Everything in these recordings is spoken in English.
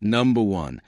Number 1.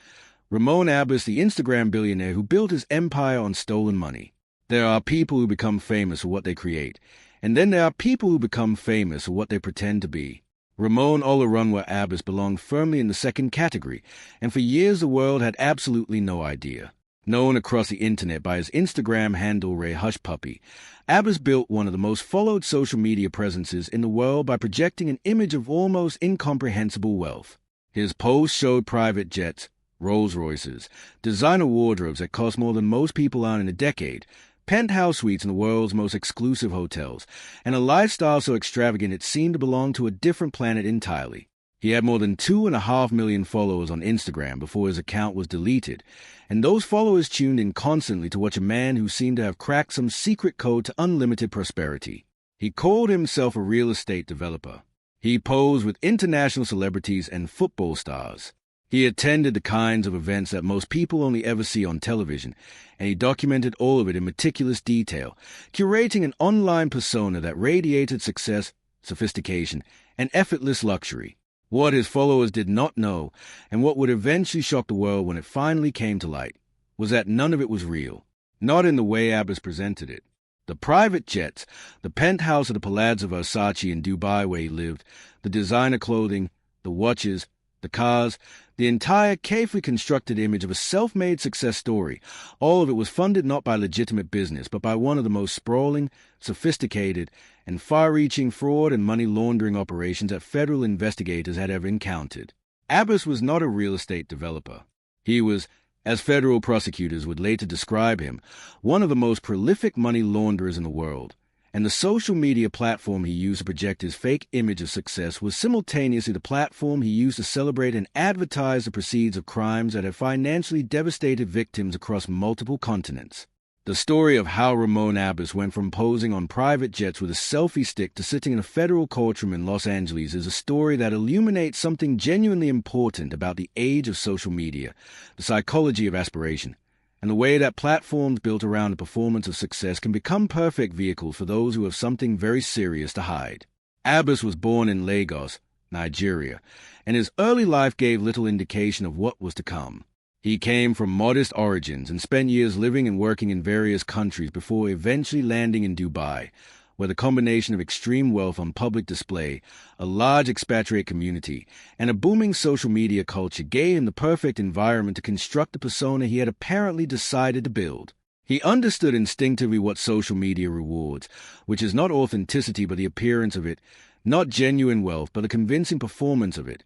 Ramon Abbas, the Instagram billionaire who built his empire on stolen money. There are people who become famous for what they create, and then there are people who become famous for what they pretend to be. Ramon Olorunwa Abbas belonged firmly in the second category, and for years the world had absolutely no idea. Known across the internet by his Instagram handle Ray Hushpuppy, Abbas built one of the most followed social media presences in the world by projecting an image of almost incomprehensible wealth. His posts showed private jets, Rolls Royces, designer wardrobes that cost more than most people own in a decade, penthouse suites in the world's most exclusive hotels, and a lifestyle so extravagant it seemed to belong to a different planet entirely. He had more than 2.5 million followers on Instagram before his account was deleted, and those followers tuned in constantly to watch a man who seemed to have cracked some secret code to unlimited prosperity. He called himself a real estate developer. He posed with international celebrities and football stars. He attended the kinds of events that most people only ever see on television, and he documented all of it in meticulous detail, curating an online persona that radiated success, sophistication, and effortless luxury. What his followers did not know, and what would eventually shock the world when it finally came to light, was that none of it was real, not in the way Abbas presented it. The private jets, the penthouse of the Palazzo Versace in Dubai where he lived, the designer clothing, the watches, the cars, the entire carefully constructed image of a self-made success story, all of it was funded not by legitimate business, but by one of the most sprawling, sophisticated, and far-reaching fraud and money laundering operations that federal investigators had ever encountered. Abbas was not a real estate developer. He was, as federal prosecutors would later describe him, one of the most prolific money launderers in the world. And the social media platform he used to project his fake image of success was simultaneously the platform he used to celebrate and advertise the proceeds of crimes that had financially devastated victims across multiple continents. The story of how Ramon Abbas went from posing on private jets with a selfie stick to sitting in a federal courtroom in Los Angeles is a story that illuminates something genuinely important about the age of social media, the psychology of aspiration, and the way that platforms built around the performance of success can become perfect vehicles for those who have something very serious to hide. Abbas was born in Lagos, Nigeria, and his early life gave little indication of what was to come. He came from modest origins and spent years living and working in various countries before eventually landing in Dubai, where the combination of extreme wealth on public display, a large expatriate community, and a booming social media culture gave him the perfect environment to construct the persona he had apparently decided to build. He understood instinctively what social media rewards, which is not authenticity but the appearance of it, not genuine wealth but the convincing performance of it.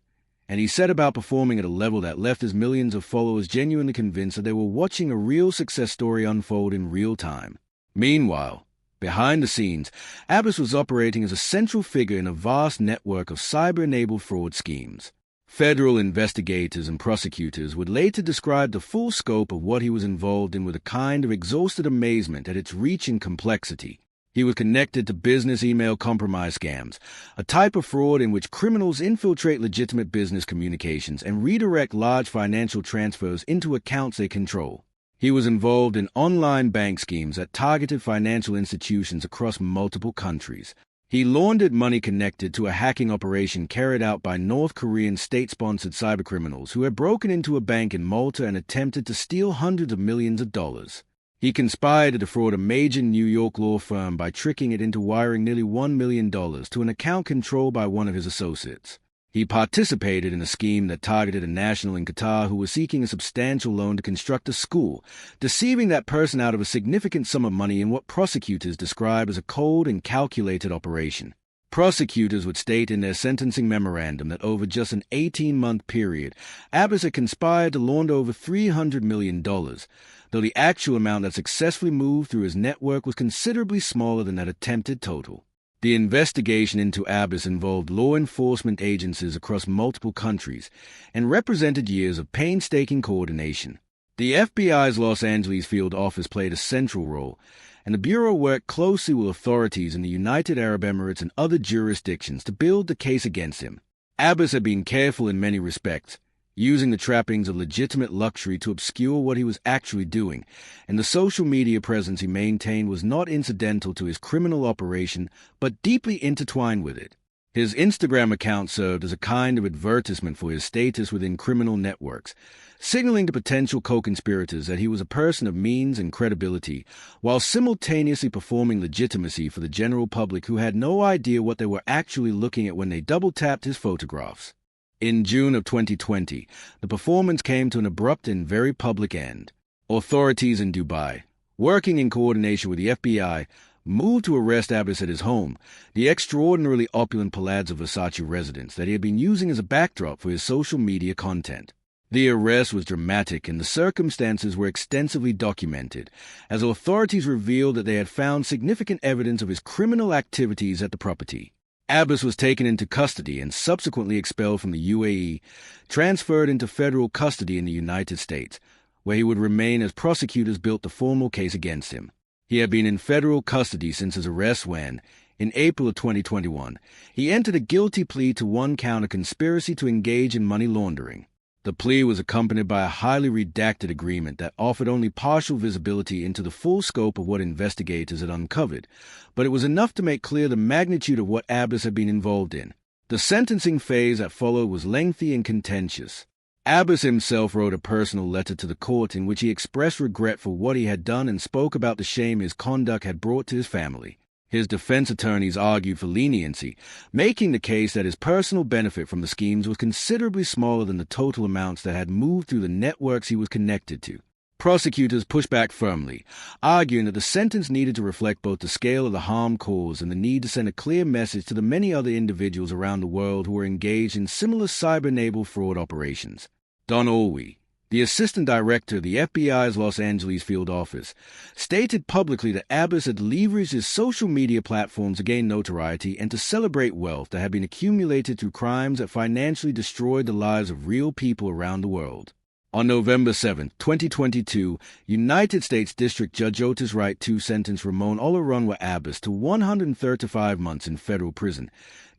And he set about performing at a level that left his millions of followers genuinely convinced that they were watching a real success story unfold in real time. Meanwhile, behind the scenes, Abbas was operating as a central figure in a vast network of cyber-enabled fraud schemes. Federal investigators and prosecutors would later describe the full scope of what he was involved in with a kind of exhausted amazement at its reach and complexity. He was connected to business email compromise scams, a type of fraud in which criminals infiltrate legitimate business communications and redirect large financial transfers into accounts they control. He was involved in online bank schemes that targeted financial institutions across multiple countries. He laundered money connected to a hacking operation carried out by North Korean state-sponsored cybercriminals who had broken into a bank in Malta and attempted to steal hundreds of millions of dollars. He conspired to defraud a major New York law firm by tricking it into wiring nearly $1 million to an account controlled by one of his associates. He participated in a scheme that targeted a national in Qatar who was seeking a substantial loan to construct a school, deceiving that person out of a significant sum of money in what prosecutors describe as a cold and calculated operation. Prosecutors would state in their sentencing memorandum that over just an 18-month period, Abbas had conspired to launder over $300 million, though the actual amount that successfully moved through his network was considerably smaller than that attempted total. The investigation into Abbas involved law enforcement agencies across multiple countries and represented years of painstaking coordination. The FBI's Los Angeles field office played a central role, and the Bureau worked closely with authorities in the United Arab Emirates and other jurisdictions to build the case against him. Abbas had been careful in many respects, using the trappings of legitimate luxury to obscure what he was actually doing, and the social media presence he maintained was not incidental to his criminal operation, but deeply intertwined with it. His Instagram account served as a kind of advertisement for his status within criminal networks, signaling to potential co-conspirators that he was a person of means and credibility, while simultaneously performing legitimacy for the general public who had no idea what they were actually looking at when they double-tapped his photographs. In June of 2020, the performance came to an abrupt and very public end. Authorities in Dubai, working in coordination with the FBI, moved to arrest Abbas at his home, the extraordinarily opulent Palazzo Versace residence that he had been using as a backdrop for his social media content. The arrest was dramatic and the circumstances were extensively documented, as authorities revealed that they had found significant evidence of his criminal activities at the property. Abbas was taken into custody and subsequently expelled from the UAE, transferred into federal custody in the United States, where he would remain as prosecutors built the formal case against him. He had been in federal custody since his arrest when, in April of 2021, he entered a guilty plea to one count of conspiracy to engage in money laundering. The plea was accompanied by a highly redacted agreement that offered only partial visibility into the full scope of what investigators had uncovered, but it was enough to make clear the magnitude of what Abbas had been involved in. The sentencing phase that followed was lengthy and contentious. Abbas himself wrote a personal letter to the court in which he expressed regret for what he had done and spoke about the shame his conduct had brought to his family. His defense attorneys argued for leniency, making the case that his personal benefit from the schemes was considerably smaller than the total amounts that had moved through the networks he was connected to. Prosecutors pushed back firmly, arguing that the sentence needed to reflect both the scale of the harm caused and the need to send a clear message to the many other individuals around the world who were engaged in similar cyber-enabled fraud operations. Don Olwe, the assistant director of the FBI's Los Angeles field office, stated publicly that Abbas had leveraged his social media platforms to gain notoriety and to celebrate wealth that had been accumulated through crimes that financially destroyed the lives of real people around the world. On November 7, 2022, United States District Judge Otis Wright II sentenced Ramon Olorunwa Abbas to 135 months in federal prison,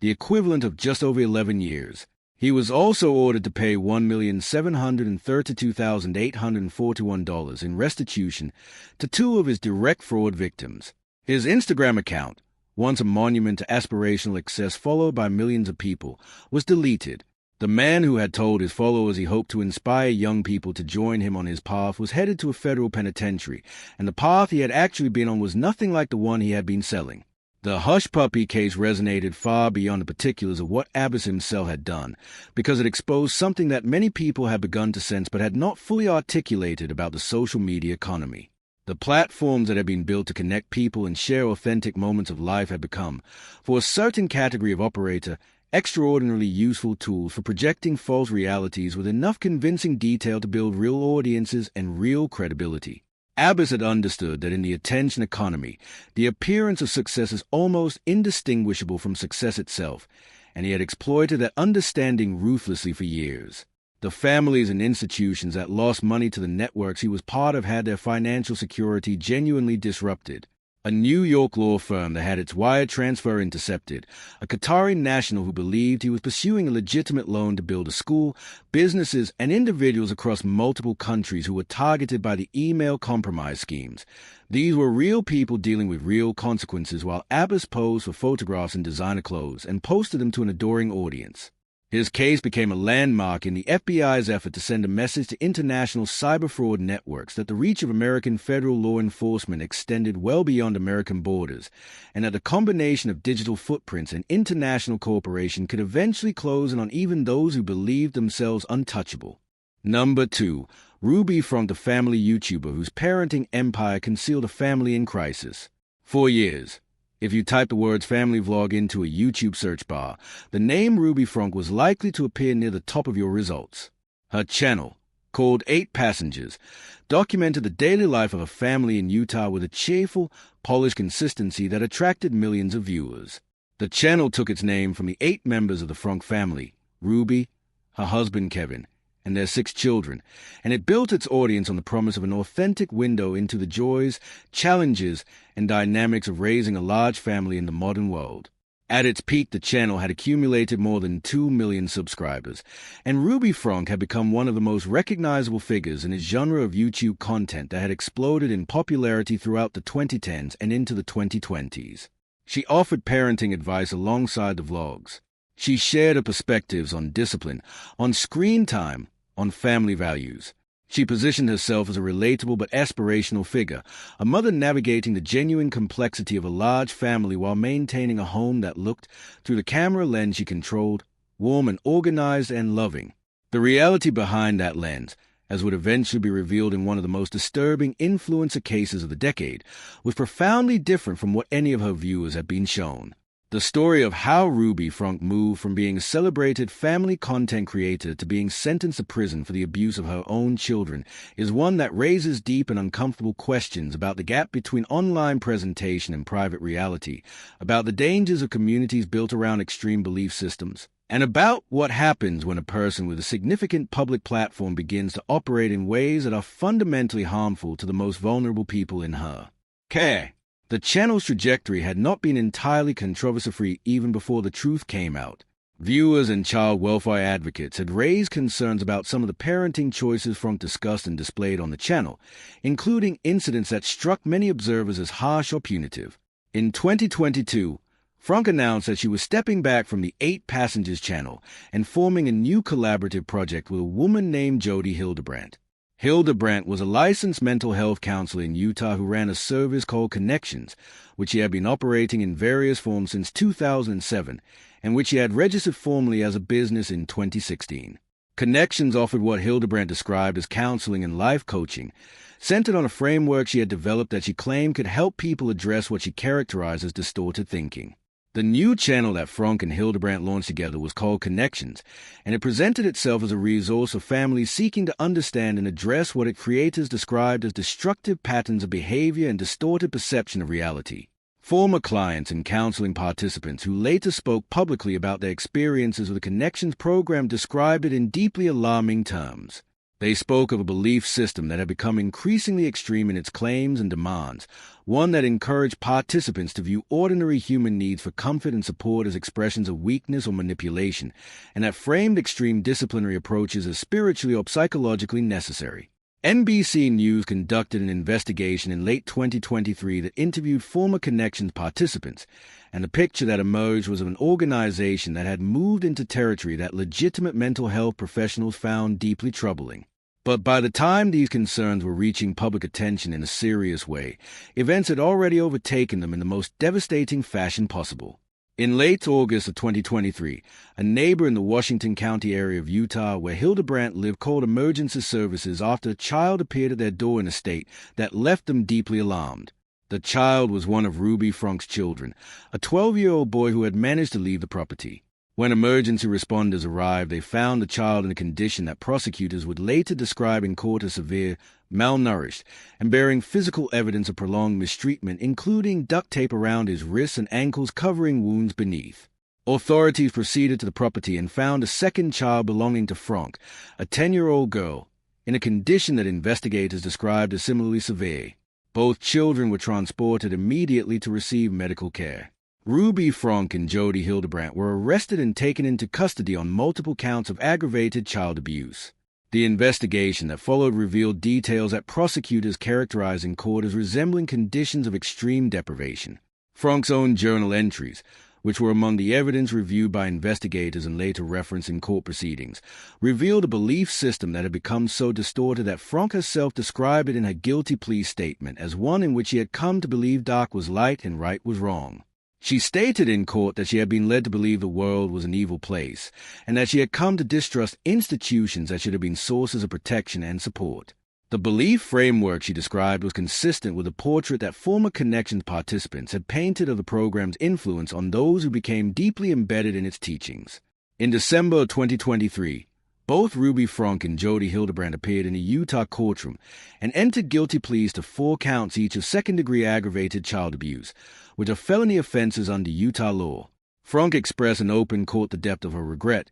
the equivalent of just over 11 years. He was also ordered to pay $1,732,841 in restitution to two of his direct fraud victims. His Instagram account, once a monument to aspirational excess followed by millions of people, was deleted. The man who had told his followers he hoped to inspire young people to join him on his path was headed to a federal penitentiary, and the path he had actually been on was nothing like the one he had been selling. The Hush Puppy case resonated far beyond the particulars of what Abbas himself had done, because it exposed something that many people had begun to sense but had not fully articulated about the social media economy. The platforms that had been built to connect people and share authentic moments of life had become, for a certain category of operator, extraordinarily useful tools for projecting false realities with enough convincing detail to build real audiences and real credibility. Abbas had understood that in the attention economy, the appearance of success is almost indistinguishable from success itself, and he had exploited that understanding ruthlessly for years. The families and institutions that lost money to the networks he was part of had their financial security genuinely disrupted. A New York law firm that had its wire transfer intercepted, a Qatari national who believed he was pursuing a legitimate loan to build a school, businesses, and individuals across multiple countries who were targeted by the email compromise schemes. These were real people dealing with real consequences while Abbas posed for photographs in designer clothes and posted them to an adoring audience. His case became a landmark in the FBI's effort to send a message to international cyber fraud networks that the reach of American federal law enforcement extended well beyond American borders, and that the combination of digital footprints and international cooperation could eventually close in on even those who believed themselves untouchable. Number 2. Ruby Frank, the family YouTuber whose parenting empire concealed a family in crisis. For years, if you type the words family vlog into a YouTube search bar, the name Ruby Frank was likely to appear near the top of your results. Her channel, called 8 Passengers, documented the daily life of a family in Utah with a cheerful, polished consistency that attracted millions of viewers. The channel took its name from the 8 members of the Frank family, Ruby, her husband Kevin, and their 6 children, and it built its audience on the promise of an authentic window into the joys, challenges, and dynamics of raising a large family in the modern world. At its peak, the channel had accumulated more than 2 million subscribers, and Ruby Frank had become one of the most recognizable figures in its genre of YouTube content that had exploded in popularity throughout the 2010s and into the 2020s. She offered parenting advice alongside the vlogs. She shared her perspectives on discipline, on screen time, on family values. She positioned herself as a relatable but aspirational figure, a mother navigating the genuine complexity of a large family while maintaining a home that looked, through the camera lens she controlled, warm and organized and loving. The reality behind that lens, as would eventually be revealed in one of the most disturbing influencer cases of the decade, was profoundly different from what any of her viewers had been shown. The story of how Ruby Frank moved from being a celebrated family content creator to being sentenced to prison for the abuse of her own children is one that raises deep and uncomfortable questions about the gap between online presentation and private reality, about the dangers of communities built around extreme belief systems, and about what happens when a person with a significant public platform begins to operate in ways that are fundamentally harmful to the most vulnerable people in her care. The channel's trajectory had not been entirely controversy-free even before the truth came out. Viewers and child welfare advocates had raised concerns about some of the parenting choices Frank discussed and displayed on the channel, including incidents that struck many observers as harsh or punitive. In 2022, Frank announced that she was stepping back from the 8 Passengers channel and forming a new collaborative project with a woman named Jody Hildebrandt. Hildebrandt was a licensed mental health counselor in Utah who ran a service called Connections, which she had been operating in various forms since 2007, and which she had registered formally as a business in 2016. Connections offered what Hildebrandt described as counseling and life coaching, centered on a framework she had developed that she claimed could help people address what she characterized as distorted thinking. The new channel that Frank and Hildebrandt launched together was called Connections, and it presented itself as a resource for families seeking to understand and address what its creators described as destructive patterns of behavior and distorted perception of reality. Former clients and counseling participants who later spoke publicly about their experiences with the Connections program described it in deeply alarming terms. They spoke of a belief system that had become increasingly extreme in its claims and demands, one that encouraged participants to view ordinary human needs for comfort and support as expressions of weakness or manipulation, and that framed extreme disciplinary approaches as spiritually or psychologically necessary. NBC News conducted an investigation in late 2023 that interviewed former Connections participants, and the picture that emerged was of an organization that had moved into territory that legitimate mental health professionals found deeply troubling. But by the time these concerns were reaching public attention in a serious way, events had already overtaken them in the most devastating fashion possible. In late August of 2023, a neighbor in the Washington County area of Utah where Hildebrandt lived called emergency services after a child appeared at their door in a state that left them deeply alarmed. The child was one of Ruby Frank's children, a 12-year-old boy who had managed to leave the property. When emergency responders arrived, they found the child in a condition that prosecutors would later describe in court as severe, malnourished, and bearing physical evidence of prolonged mistreatment, including duct tape around his wrists and ankles covering wounds beneath. Authorities proceeded to the property and found a second child belonging to Frank, a 10-year-old girl, in a condition that investigators described as similarly severe. Both children were transported immediately to receive medical care. Ruby Frank and Jody Hildebrandt were arrested and taken into custody on multiple counts of aggravated child abuse. The investigation that followed revealed details that prosecutors characterized in court as resembling conditions of extreme deprivation. Frank's own journal entries, which were among the evidence reviewed by investigators and later referenced in court proceedings, revealed a belief system that had become so distorted that Frank herself described it in her guilty plea statement as one in which she had come to believe dark was light and right was wrong. She stated in court that she had been led to believe the world was an evil place, and that she had come to distrust institutions that should have been sources of protection and support. The belief framework she described was consistent with the portrait that former Connections participants had painted of the program's influence on those who became deeply embedded in its teachings. In December of 2023, both Ruby Frank and Jody Hildebrandt appeared in a Utah courtroom and entered guilty pleas to 4 counts each of second-degree aggravated child abuse, which are felony offenses under Utah law. Frank expressed in open court the depth of her regret,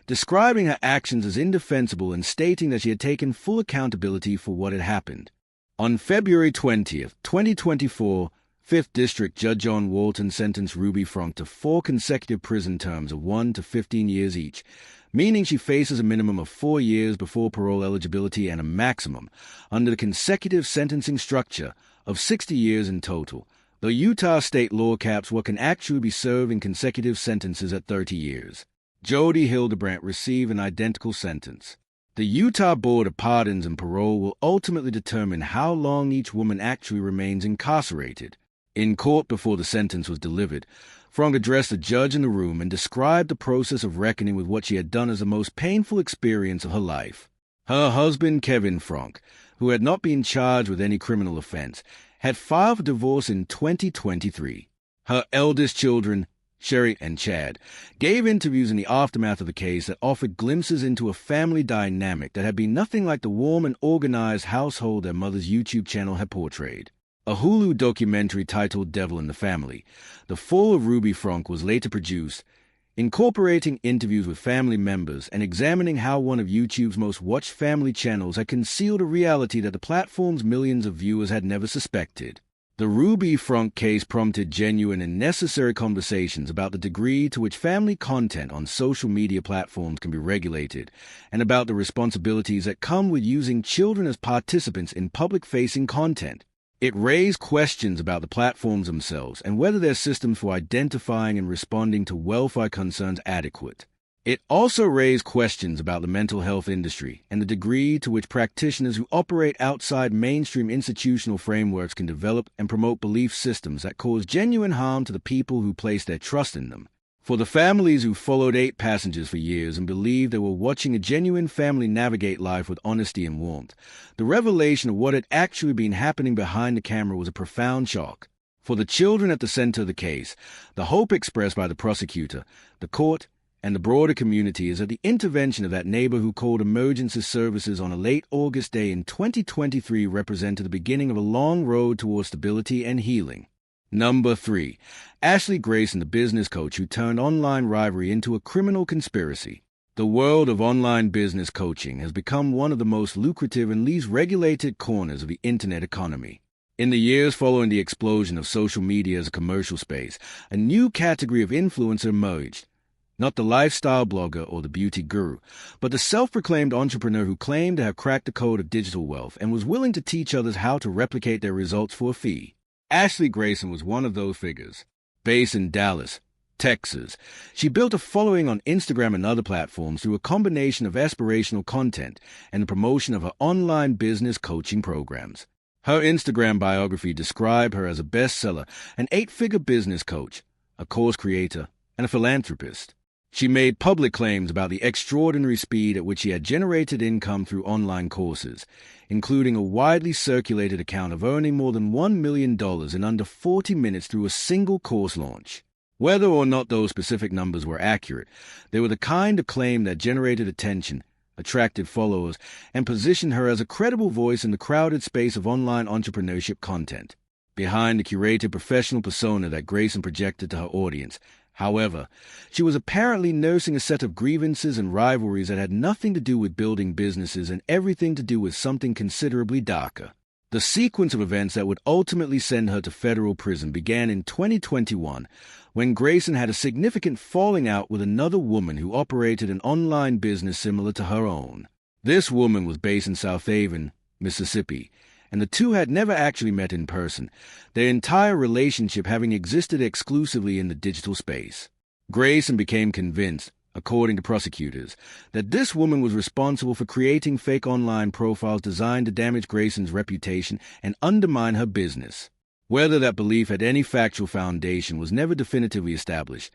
describing her actions as indefensible and stating that she had taken full accountability for what had happened. On February 20th, 2024, 5th District Judge John Walton sentenced Ruby Frank to 4 consecutive prison terms of 1 to 15 years each, meaning she faces a minimum of 4 years before parole eligibility and a maximum, under the consecutive sentencing structure, of 60 years in total, though Utah state law caps what can actually be served in consecutive sentences at 30 years. Jody Hildebrandt receive an identical sentence. The Utah Board of Pardons and Parole will ultimately determine how long each woman actually remains incarcerated. In court before the sentence was delivered, Frank addressed the judge in the room and described the process of reckoning with what she had done as the most painful experience of her life. Her husband, Kevin Frank, who had not been charged with any criminal offense, had filed for divorce in 2023. Her eldest children, Sherry and Chad, gave interviews in the aftermath of the case that offered glimpses into a family dynamic that had been nothing like the warm and organized household their mother's YouTube channel had portrayed. A Hulu documentary titled Devil in the Family, The Fall of Ruby Frank, was later produced, incorporating interviews with family members and examining how one of YouTube's most watched family channels had concealed a reality that the platform's millions of viewers had never suspected. The Ruby Frank case prompted genuine and necessary conversations about the degree to which family content on social media platforms can be regulated, and about the responsibilities that come with using children as participants in public-facing content. It raised questions about the platforms themselves and whether their systems for identifying and responding to welfare concerns adequate. It also raised questions about the mental health industry and the degree to which practitioners who operate outside mainstream institutional frameworks can develop and promote belief systems that cause genuine harm to the people who place their trust in them. For the families who followed 8 passengers for years and believed they were watching a genuine family navigate life with honesty and warmth, the revelation of what had actually been happening behind the camera was a profound shock. For the children at the center of the case, the hope expressed by the prosecutor, the court, and the broader community is that the intervention of that neighbor who called emergency services on a late August day in 2023 represented the beginning of a long road towards stability and healing. Number 3. Ashley Grayson, the business coach who turned online rivalry into a criminal conspiracy. The world of online business coaching has become one of the most lucrative and least regulated corners of the internet economy. In the years following the explosion of social media as a commercial space, a new category of influencer emerged. Not the lifestyle blogger or the beauty guru, but the self-proclaimed entrepreneur who claimed to have cracked the code of digital wealth and was willing to teach others how to replicate their results for a fee. Ashley Grayson was one of those figures. Based in Dallas, Texas, she built a following on Instagram and other platforms through a combination of aspirational content and the promotion of her online business coaching programs. Her Instagram biography described her as a bestseller, an 8-figure business coach, a course creator, and a philanthropist. She made public claims about the extraordinary speed at which she had generated income through online courses, including a widely circulated account of earning more than $1 million in under 40 minutes through a single course launch. Whether or not those specific numbers were accurate, they were the kind of claim that generated attention, attracted followers, and positioned her as a credible voice in the crowded space of online entrepreneurship content. Behind the curated professional persona that Grayson projected to her audience, however, she was apparently nursing a set of grievances and rivalries that had nothing to do with building businesses and everything to do with something considerably darker. The sequence of events that would ultimately send her to federal prison began in 2021, when Grayson had a significant falling out with another woman who operated an online business similar to her own. This woman was based in South Haven, Mississippi, and the two had never actually met in person, their entire relationship having existed exclusively in the digital space. Grayson became convinced, according to prosecutors, that this woman was responsible for creating fake online profiles designed to damage Grayson's reputation and undermine her business. Whether that belief had any factual foundation was never definitively established,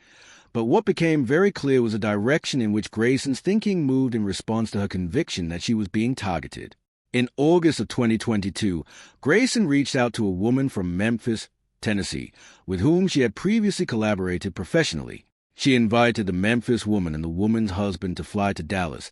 but what became very clear was the direction in which Grayson's thinking moved in response to her conviction that she was being targeted. In August of 2022, Grayson reached out to a woman from Memphis, Tennessee, with whom she had previously collaborated professionally. She invited the Memphis woman and the woman's husband to fly to Dallas,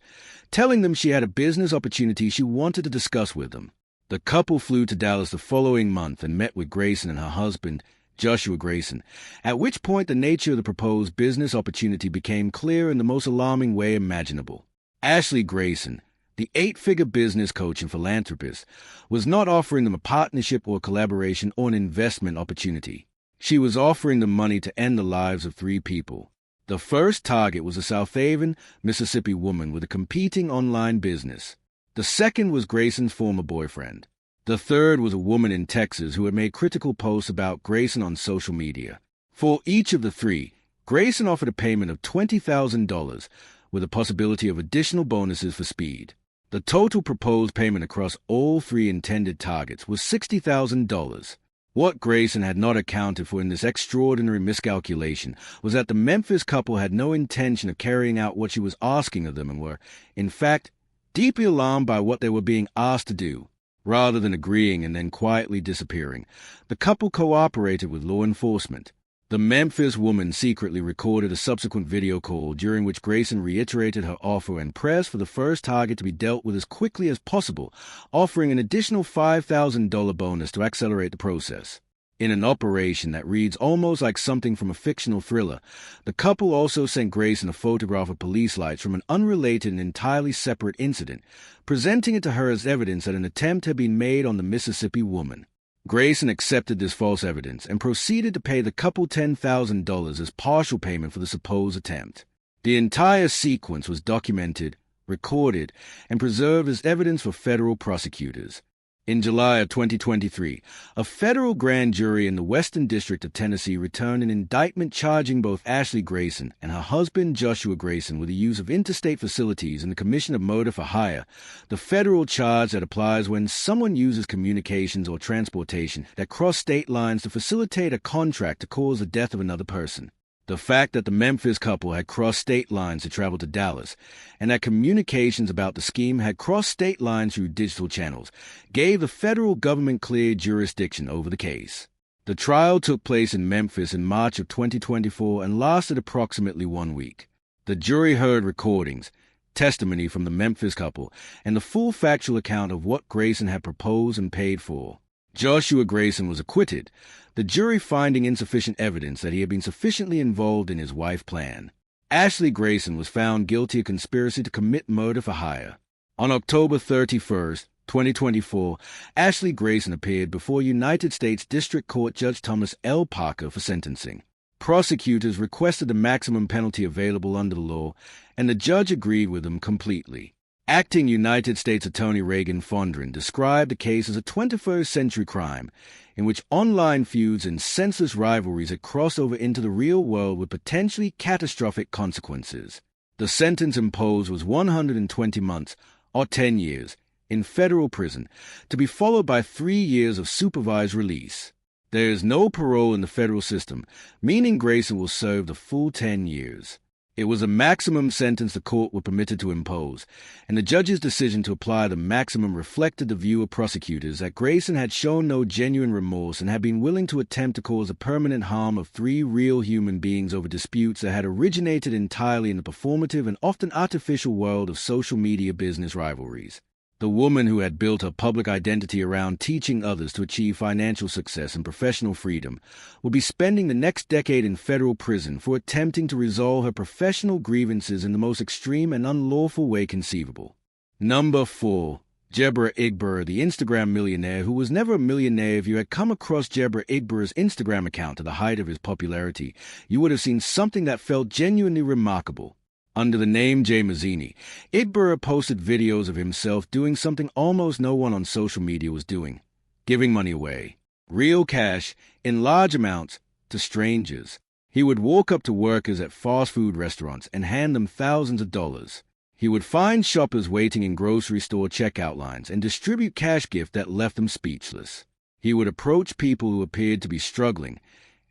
telling them she had a business opportunity she wanted to discuss with them. The couple flew to Dallas the following month and met with Grayson and her husband, Joshua Grayson, at which point the nature of the proposed business opportunity became clear in the most alarming way imaginable. Ashley Grayson, the 8-figure business coach and philanthropist, was not offering them a partnership or collaboration or an investment opportunity. She was offering them money to end the lives of 3 people. The first target was a South Haven, Mississippi woman with a competing online business. The second was Grayson's former boyfriend. The third was a woman in Texas who had made critical posts about Grayson on social media. For each of the 3, Grayson offered a payment of $20,000 with a possibility of additional bonuses for speed. The total proposed payment across all three intended targets was $60,000. What Grayson had not accounted for in this extraordinary miscalculation was that the Memphis couple had no intention of carrying out what she was asking of them and were, in fact, deeply alarmed by what they were being asked to do. Rather than agreeing and then quietly disappearing, the couple cooperated with law enforcement. The Memphis woman secretly recorded a subsequent video call during which Grayson reiterated her offer and pressed for the first target to be dealt with as quickly as possible, offering an additional $5,000 bonus to accelerate the process. In an operation that reads almost like something from a fictional thriller, the couple also sent Grayson a photograph of police lights from an unrelated and entirely separate incident, presenting it to her as evidence that an attempt had been made on the Mississippi woman. Grayson accepted this false evidence and proceeded to pay the couple $10,000 as partial payment for the supposed attempt. The entire sequence was documented, recorded, and preserved as evidence for federal prosecutors. In July of 2023, a federal grand jury in the Western District of Tennessee returned an indictment charging both Ashley Grayson and her husband Joshua Grayson with the use of interstate facilities and the commission of murder for hire, the federal charge that applies when someone uses communications or transportation that cross state lines to facilitate a contract to cause the death of another person. The fact that the Memphis couple had crossed state lines to travel to Dallas, and that communications about the scheme had crossed state lines through digital channels, gave the federal government clear jurisdiction over the case. The trial took place in Memphis in March of 2024 and lasted approximately 1 week. The jury heard recordings, testimony from the Memphis couple, and the full factual account of what Grayson had proposed and paid for. Joshua Grayson was acquitted, the jury finding insufficient evidence that he had been sufficiently involved in his wife's plan. Ashley Grayson was found guilty of conspiracy to commit murder for hire. On October 31, 2024, Ashley Grayson appeared before United States District Court Judge Thomas L. Parker for sentencing. Prosecutors requested the maximum penalty available under the law, and the judge agreed with them completely. Acting United States Attorney Reagan Fondren described the case as a 21st century crime in which online feuds and senseless rivalries had crossed over into the real world with potentially catastrophic consequences. The sentence imposed was 120 months, or 10 years, in federal prison, to be followed by 3 years of supervised release. There is no parole in the federal system, meaning Grayson will serve the full 10 years. It was a maximum sentence the court were permitted to impose, and the judge's decision to apply the maximum reflected the view of prosecutors that Grayson had shown no genuine remorse and had been willing to attempt to cause the permanent harm of 3 real human beings over disputes that had originated entirely in the performative and often artificial world of social media business rivalries. The woman who had built her public identity around teaching others to achieve financial success and professional freedom would be spending the next decade in federal prison for attempting to resolve her professional grievances in the most extreme and unlawful way conceivable. Number 4. Deborah Igber, the Instagram millionaire who was never a millionaire. If you had come across Deborah Igber's Instagram account at the height of his popularity, you would have seen something that felt genuinely remarkable. Under the name Jay Mazzini, Igber posted videos of himself doing something almost no one on social media was doing, giving money away. Real cash, in large amounts, to strangers. He would walk up to workers at fast food restaurants and hand them thousands of dollars. He would find shoppers waiting in grocery store checkout lines and distribute cash gifts that left them speechless. He would approach people who appeared to be struggling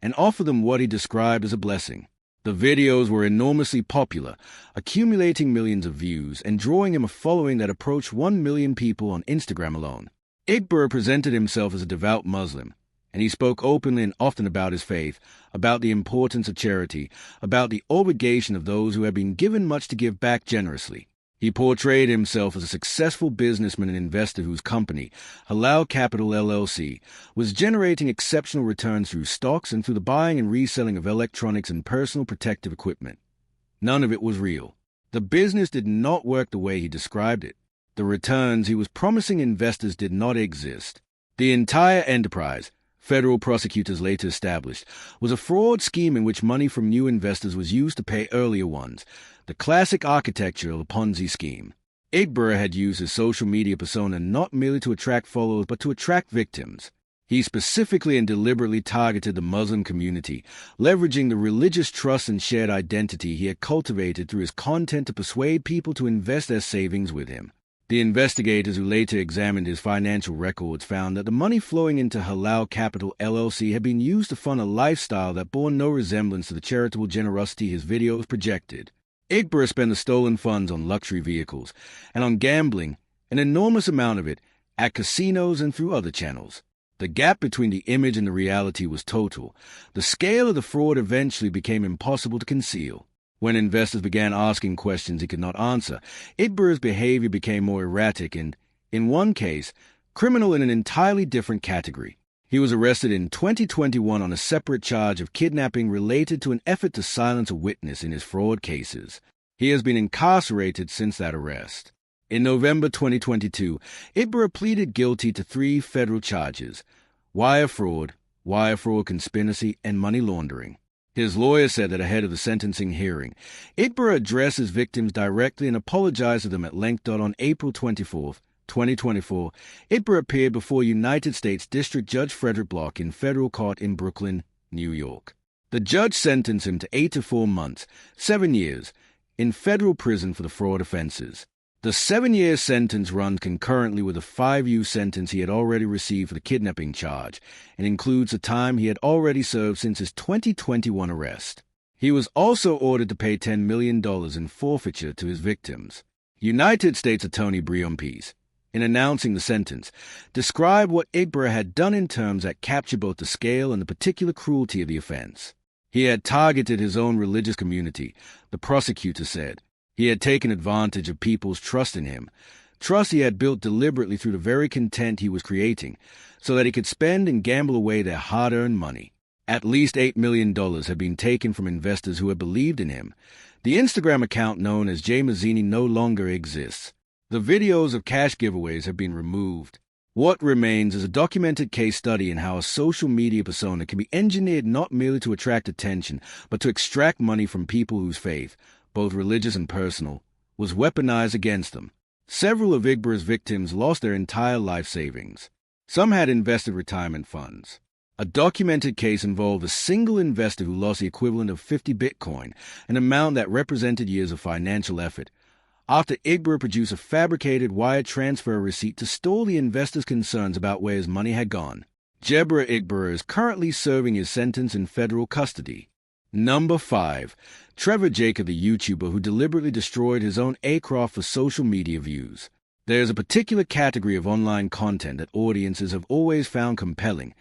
and offer them what he described as a blessing. The videos were enormously popular, accumulating millions of views and drawing him a following that approached 1 million people on Instagram alone. Igber presented himself as a devout Muslim, and he spoke openly and often about his faith, about the importance of charity, about the obligation of those who had been given much to give back generously. He portrayed himself as a successful businessman and investor whose company, Halal Capital LLC, was generating exceptional returns through stocks and through the buying and reselling of electronics and personal protective equipment. None of it was real. The business did not work the way he described it. The returns he was promising investors did not exist. The entire enterprise, federal prosecutors later established, was a fraud scheme in which money from new investors was used to pay earlier ones, the classic architecture of a Ponzi scheme. Igber had used his social media persona not merely to attract followers but to attract victims. He specifically and deliberately targeted the Muslim community, leveraging the religious trust and shared identity he had cultivated through his content to persuade people to invest their savings with him. The investigators who later examined his financial records found that the money flowing into Halal Capital LLC had been used to fund a lifestyle that bore no resemblance to the charitable generosity his videos projected. Igbra spent the stolen funds on luxury vehicles and on gambling, an enormous amount of it, at casinos and through other channels. The gap between the image and the reality was total. The scale of the fraud eventually became impossible to conceal. When investors began asking questions he could not answer, Igbra's behavior became more erratic and, in one case, criminal in an entirely different category. He was arrested in 2021 on a separate charge of kidnapping related to an effort to silence a witness in his fraud cases. He has been incarcerated since that arrest. In November 2022, Igbra pleaded guilty to 3 federal charges: wire fraud conspiracy, and money laundering. His lawyer said that ahead of the sentencing hearing, Igbra addressed his victims directly and apologized to them at length. On April 24, 2024, Igbra appeared before United States District Judge Frederick Block in federal court in Brooklyn, New York. The judge sentenced him to 8 to 4 months, 7 years, in federal prison for the fraud offenses. The 7-year sentence runs concurrently with a 5-year sentence he had already received for the kidnapping charge and includes the time he had already served since his 2021 arrest. He was also ordered to pay $10 million in forfeiture to his victims. United States Attorney Breon Peace, in announcing the sentence, described what Igbra had done in terms that capture both the scale and the particular cruelty of the offense. He had targeted his own religious community, the prosecutor said. He had taken advantage of people's trust in him, trust he had built deliberately through the very content he was creating, so that he could spend and gamble away their hard-earned money. At least $8 million had been taken from investors who had believed in him. The Instagram account known as Jay Mazzini no longer exists. The videos of cash giveaways have been removed. What remains is a documented case study in how a social media persona can be engineered not merely to attract attention, but to extract money from people whose faith, both religious and personal, was weaponized against them. Several of Igbra's victims lost their entire life savings. Some had invested retirement funds. A documented case involved a single investor who lost the equivalent of 50 Bitcoin, an amount that represented years of financial effort, after Igbra produced a fabricated wire transfer receipt to stall the investor's concerns about where his money had gone. Jebra Igbra is currently serving his sentence in federal custody. Number 5. Trevor Jacob, the YouTuber who deliberately destroyed his own aircraft for social media views. There is a particular category of online content that audiences have always found compelling,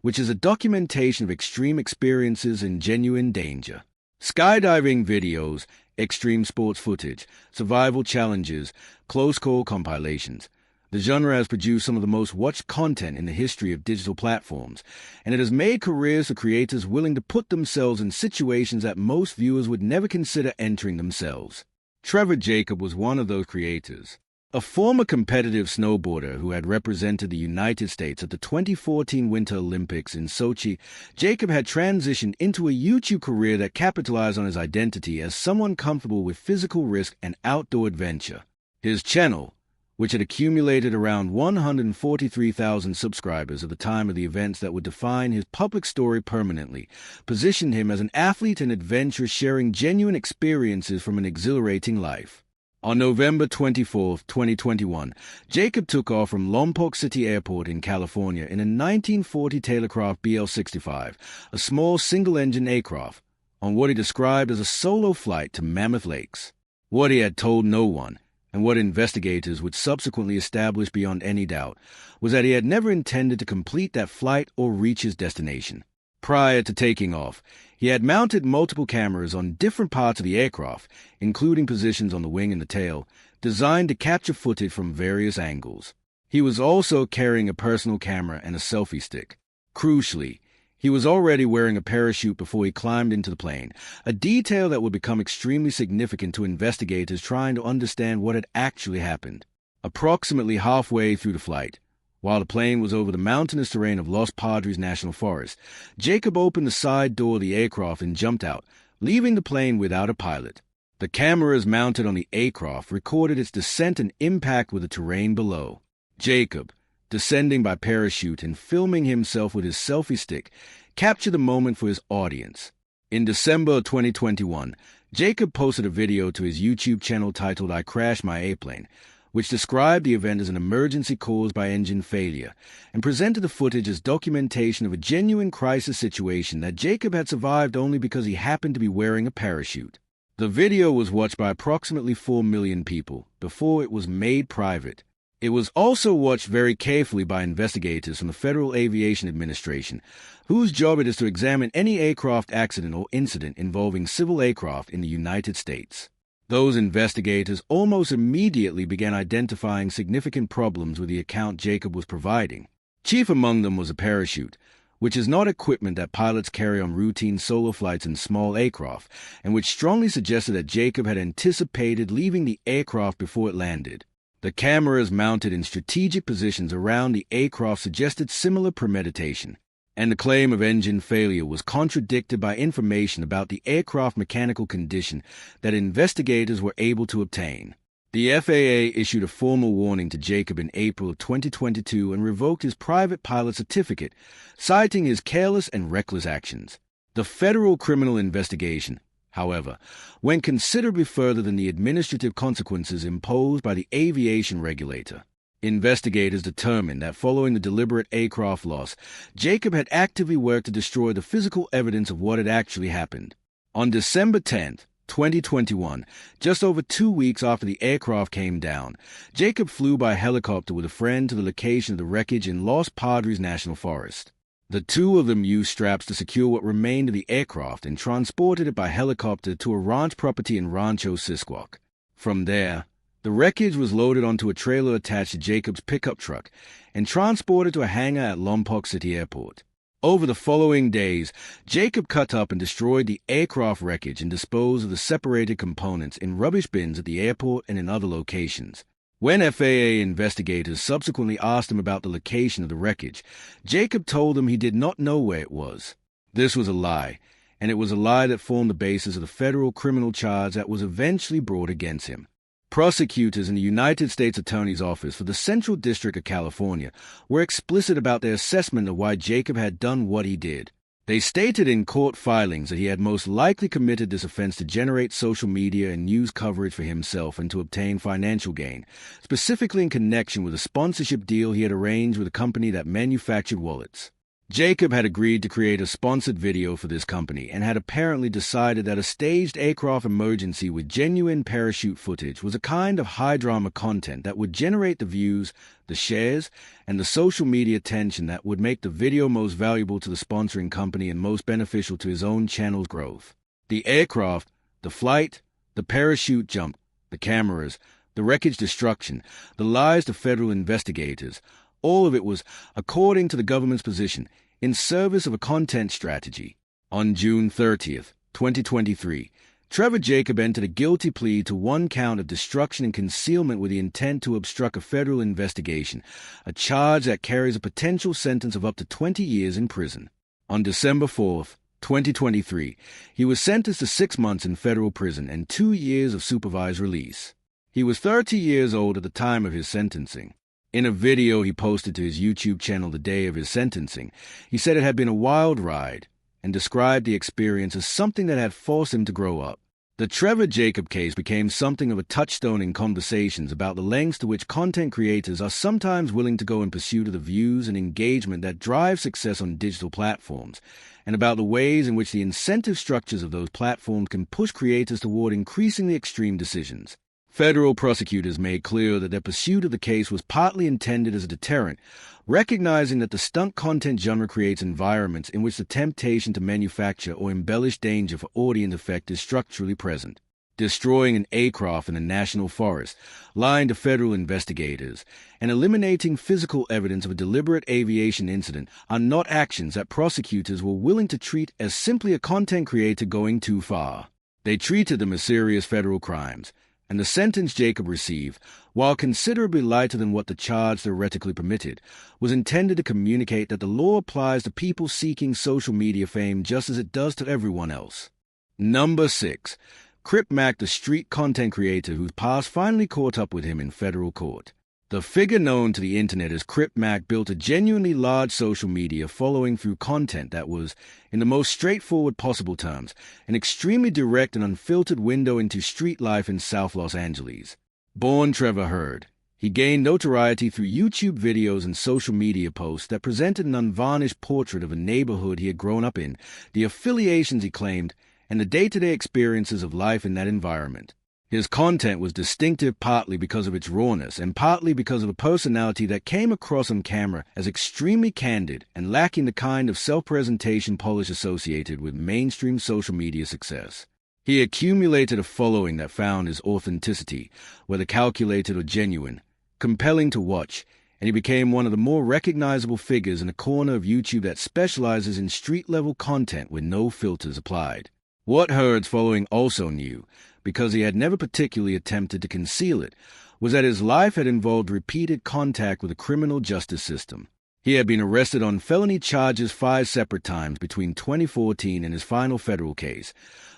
which is a documentation of extreme experiences and genuine danger. Skydiving videos, extreme sports footage, survival challenges, close call compilations. The genre has produced some of the most watched content in the history of digital platforms, and it has made careers for creators willing to put themselves in situations that most viewers would never consider entering themselves. Trevor Jacob was one of those creators. A former competitive snowboarder who had represented the United States at the 2014 Winter Olympics in Sochi, Jacob had transitioned into a YouTube career that capitalized on his identity as someone comfortable with physical risk and outdoor adventure. His channel, which had accumulated around 143,000 subscribers at the time of the events that would define his public story permanently, positioned him as an athlete and adventurer sharing genuine experiences from an exhilarating life. On November 24, 2021, Jacob took off from Lompoc City Airport in California in a 1940 Taylorcraft BL-65, a small single-engine aircraft, on what he described as a solo flight to Mammoth Lakes. What he had told no one, and what investigators would subsequently establish beyond any doubt, was that he had never intended to complete that flight or reach his destination. Prior to taking off, he had mounted multiple cameras on different parts of the aircraft, including positions on the wing and the tail, designed to capture footage from various angles. He was also carrying a personal camera and a selfie stick. Crucially, he was already wearing a parachute before he climbed into the plane, a detail that would become extremely significant to investigators trying to understand what had actually happened. Approximately halfway through the flight, while the plane was over the mountainous terrain of Los Padres National Forest, Jacob opened the side door of the aircraft and jumped out, leaving the plane without a pilot. The cameras mounted on the aircraft recorded its descent and impact with the terrain below. Jacob, descending by parachute and filming himself with his selfie stick, captured the moment for his audience. In December of 2021, Jacob posted a video to his YouTube channel titled "I Crashed My Airplane," which described the event as an emergency caused by engine failure, and presented the footage as documentation of a genuine crisis situation that Jacob had survived only because he happened to be wearing a parachute. The video was watched by approximately 4 million people before it was made private. It was also watched very carefully by investigators from the Federal Aviation Administration, whose job it is to examine any aircraft accident or incident involving civil aircraft in the United States. Those investigators almost immediately began identifying significant problems with the account Jacob was providing. Chief among them was a parachute, which is not equipment that pilots carry on routine solo flights in small aircraft, and which strongly suggested that Jacob had anticipated leaving the aircraft before it landed. The cameras mounted in strategic positions around the aircraft suggested similar premeditation, and the claim of engine failure was contradicted by information about the aircraft mechanical condition that investigators were able to obtain. The FAA issued a formal warning to Jacob in April of 2022 and revoked his private pilot certificate, citing his careless and reckless actions. The federal criminal investigation, however, went considerably further than the administrative consequences imposed by the aviation regulator. Investigators determined that following the deliberate aircraft loss, Jacob had actively worked to destroy the physical evidence of what had actually happened. On December 10, 2021, just over 2 weeks after the aircraft came down, Jacob flew by helicopter with a friend to the location of the wreckage in Los Padres National Forest. The two of them used straps to secure what remained of the aircraft and transported it by helicopter to a ranch property in Rancho Sisquoc. From there, the wreckage was loaded onto a trailer attached to Jacob's pickup truck and transported to a hangar at Lompoc City Airport. Over the following days, Jacob cut up and destroyed the aircraft wreckage and disposed of the separated components in rubbish bins at the airport and in other locations. When FAA investigators subsequently asked him about the location of the wreckage, Jacob told them he did not know where it was. This was a lie, and it was a lie that formed the basis of the federal criminal charge that was eventually brought against him. Prosecutors in the United States Attorney's Office for the Central District of California were explicit about their assessment of why Jacob had done what he did. They stated in court filings that he had most likely committed this offense to generate social media and news coverage for himself and to obtain financial gain, specifically in connection with a sponsorship deal he had arranged with a company that manufactured wallets. Jacob had agreed to create a sponsored video for this company and had apparently decided that a staged aircraft emergency with genuine parachute footage was a kind of high-drama content that would generate the views, the shares, and the social media attention that would make the video most valuable to the sponsoring company and most beneficial to his own channel's growth. The aircraft, the flight, the parachute jump, the cameras, the wreckage destruction, the lies to federal investigators, all of it was, according to the government's position, in service of a content strategy. On June 30th, 2023, Trevor Jacob entered a guilty plea to 1 count of destruction and concealment with the intent to obstruct a federal investigation, a charge that carries a potential sentence of up to 20 years in prison. On December 4th, 2023, he was sentenced to 6 months in federal prison and 2 years of supervised release. He was 30 years old at the time of his sentencing. In a video he posted to his YouTube channel the day of his sentencing, he said it had been a wild ride and described the experience as something that had forced him to grow up. The Trevor Jacob case became something of a touchstone in conversations about the lengths to which content creators are sometimes willing to go in pursuit of the views and engagement that drive success on digital platforms, and about the ways in which the incentive structures of those platforms can push creators toward increasingly extreme decisions. Federal prosecutors made clear that their pursuit of the case was partly intended as a deterrent, recognizing that the stunt content genre creates environments in which the temptation to manufacture or embellish danger for audience effect is structurally present. Destroying an aircraft in a national forest, lying to federal investigators, and eliminating physical evidence of a deliberate aviation incident are not actions that prosecutors were willing to treat as simply a content creator going too far. They treated them as serious federal crimes, and the sentence Jacob received, while considerably lighter than what the charge theoretically permitted, was intended to communicate that the law applies to people seeking social media fame just as it does to everyone else. Number 6. Crip Mac, the street content creator whose past finally caught up with him in federal court. The figure known to the internet as Crip Mac built a genuinely large social media following through content that was, in the most straightforward possible terms, an extremely direct and unfiltered window into street life in South Los Angeles. Born Trevor Hurd, he gained notoriety through YouTube videos and social media posts that presented an unvarnished portrait of a neighborhood he had grown up in, the affiliations he claimed, and the day-to-day experiences of life in that environment. His content was distinctive partly because of its rawness and partly because of a personality that came across on camera as extremely candid and lacking the kind of self-presentation polish associated with mainstream social media success. He accumulated a following that found his authenticity, whether calculated or genuine, compelling to watch, and he became one of the more recognizable figures in a corner of YouTube that specializes in street-level content with no filters applied. What Hurd's following also knew, because he had never particularly attempted to conceal it, was that his life had involved repeated contact with the criminal justice system. He had been arrested on felony charges 5 separate times between 2014 and his final federal case,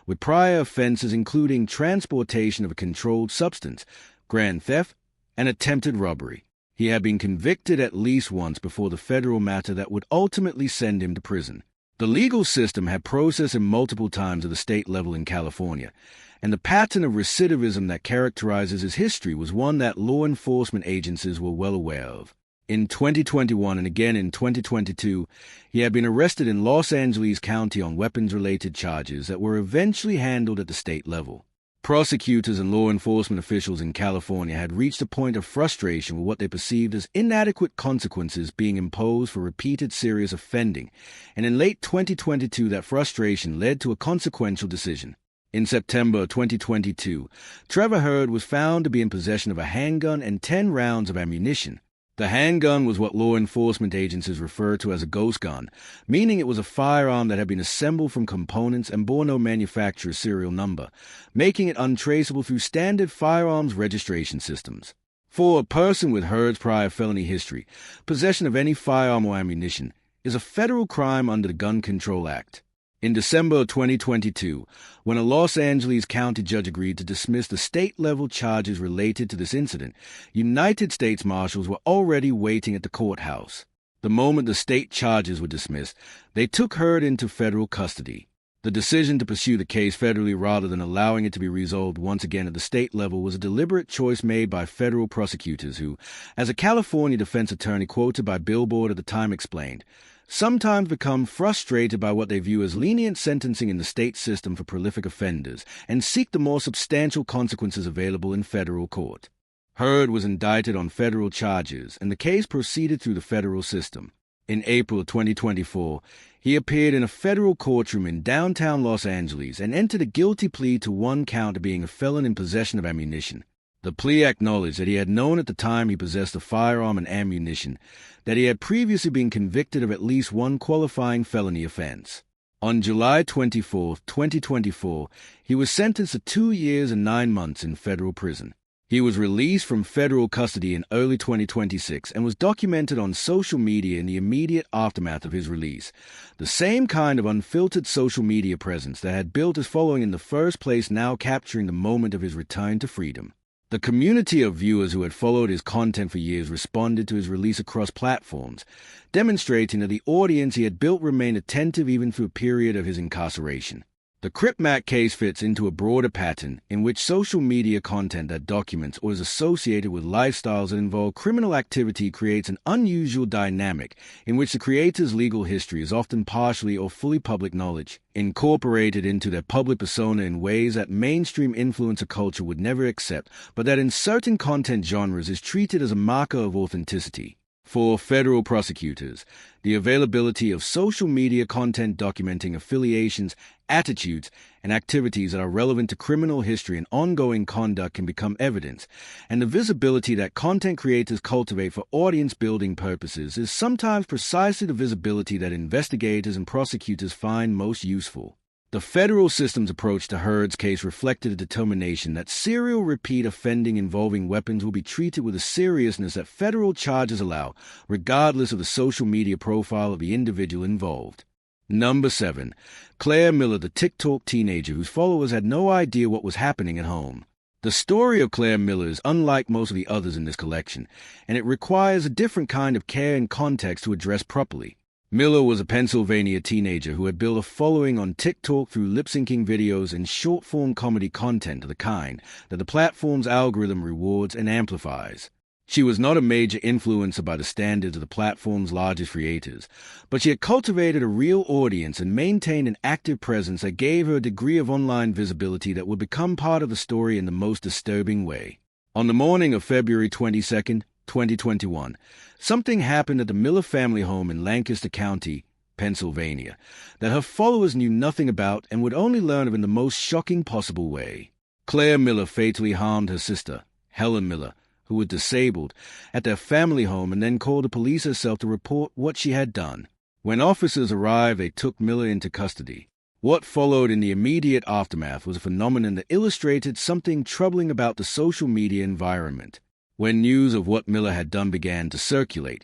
with prior offenses including transportation of a controlled substance, grand theft, and attempted robbery. He had been convicted at least once before the federal matter that would ultimately send him to prison. The legal system had processed him multiple times at the state level in California, and the pattern of recidivism that characterizes his history was one that law enforcement agencies were well aware of. In 2021 and again in 2022, he had been arrested in Los Angeles County on weapons-related charges that were eventually handled at the state level. Prosecutors and law enforcement officials in California had reached a point of frustration with what they perceived as inadequate consequences being imposed for repeated serious offending, and in late 2022 that frustration led to a consequential decision. In September 2022, Trevor Hurd was found to be in possession of a handgun and 10 rounds of ammunition. The handgun was what law enforcement agencies refer to as a ghost gun, meaning it was a firearm that had been assembled from components and bore no manufacturer's serial number, making it untraceable through standard firearms registration systems. For a person with Hurd's prior felony history, possession of any firearm or ammunition is a federal crime under the Gun Control Act. In December 2022, when a Los Angeles County judge agreed to dismiss the state-level charges related to this incident, United States Marshals were already waiting at the courthouse. The moment the state charges were dismissed, they took Hurd into federal custody. The decision to pursue the case federally rather than allowing it to be resolved once again at the state level was a deliberate choice made by federal prosecutors who, as a California defense attorney quoted by Billboard at the time explained, sometimes become frustrated by what they view as lenient sentencing in the state system for prolific offenders and seek the more substantial consequences available in federal court. Hurd was indicted on federal charges, and the case proceeded through the federal system. In April 2024, he appeared in a federal courtroom in downtown Los Angeles and entered a guilty plea to one count of being a felon in possession of ammunition. The plea acknowledged that he had known at the time he possessed a firearm and ammunition, that he had previously been convicted of at least one qualifying felony offense. On July 24, 2024, he was sentenced to 2 years and 9 months in federal prison. He was released from federal custody in early 2026 and was documented on social media in the immediate aftermath of his release, the same kind of unfiltered social media presence that had built his following in the first place now capturing the moment of his return to freedom. The community of viewers who had followed his content for years responded to his release across platforms, demonstrating that the audience he had built remained attentive even through a period of his incarceration. The Crip Mac case fits into a broader pattern in which social media content that documents or is associated with lifestyles that involve criminal activity creates an unusual dynamic in which the creator's legal history is often partially or fully public knowledge, incorporated into their public persona in ways that mainstream influencer culture would never accept, but that in certain content genres is treated as a marker of authenticity. For federal prosecutors, the availability of social media content documenting affiliations, attitudes, and activities that are relevant to criminal history and ongoing conduct can become evidence, and the visibility that content creators cultivate for audience-building purposes is sometimes precisely the visibility that investigators and prosecutors find most useful. The federal system's approach to Hurd's case reflected a determination that serial repeat offending involving weapons will be treated with the seriousness that federal charges allow, regardless of the social media profile of the individual involved. Number 7. Claire Miller, the TikTok teenager whose followers had no idea what was happening at home. The story of Claire Miller is unlike most of the others in this collection, and it requires a different kind of care and context to address properly. Miller was a Pennsylvania teenager who had built a following on TikTok through lip-syncing videos and short-form comedy content of the kind that the platform's algorithm rewards and amplifies. She was not a major influencer by the standards of the platform's largest creators, but she had cultivated a real audience and maintained an active presence that gave her a degree of online visibility that would become part of the story in the most disturbing way. On the morning of February 22, 2021, something happened at the Miller family home in Lancaster County, Pennsylvania, that her followers knew nothing about and would only learn of in the most shocking possible way. Claire Miller fatally harmed her sister, Helen Miller, who was disabled, at their family home and then called the police herself to report what she had done. When officers arrived, they took Miller into custody. What followed in the immediate aftermath was a phenomenon that illustrated something troubling about the social media environment. When news of what Miller had done began to circulate,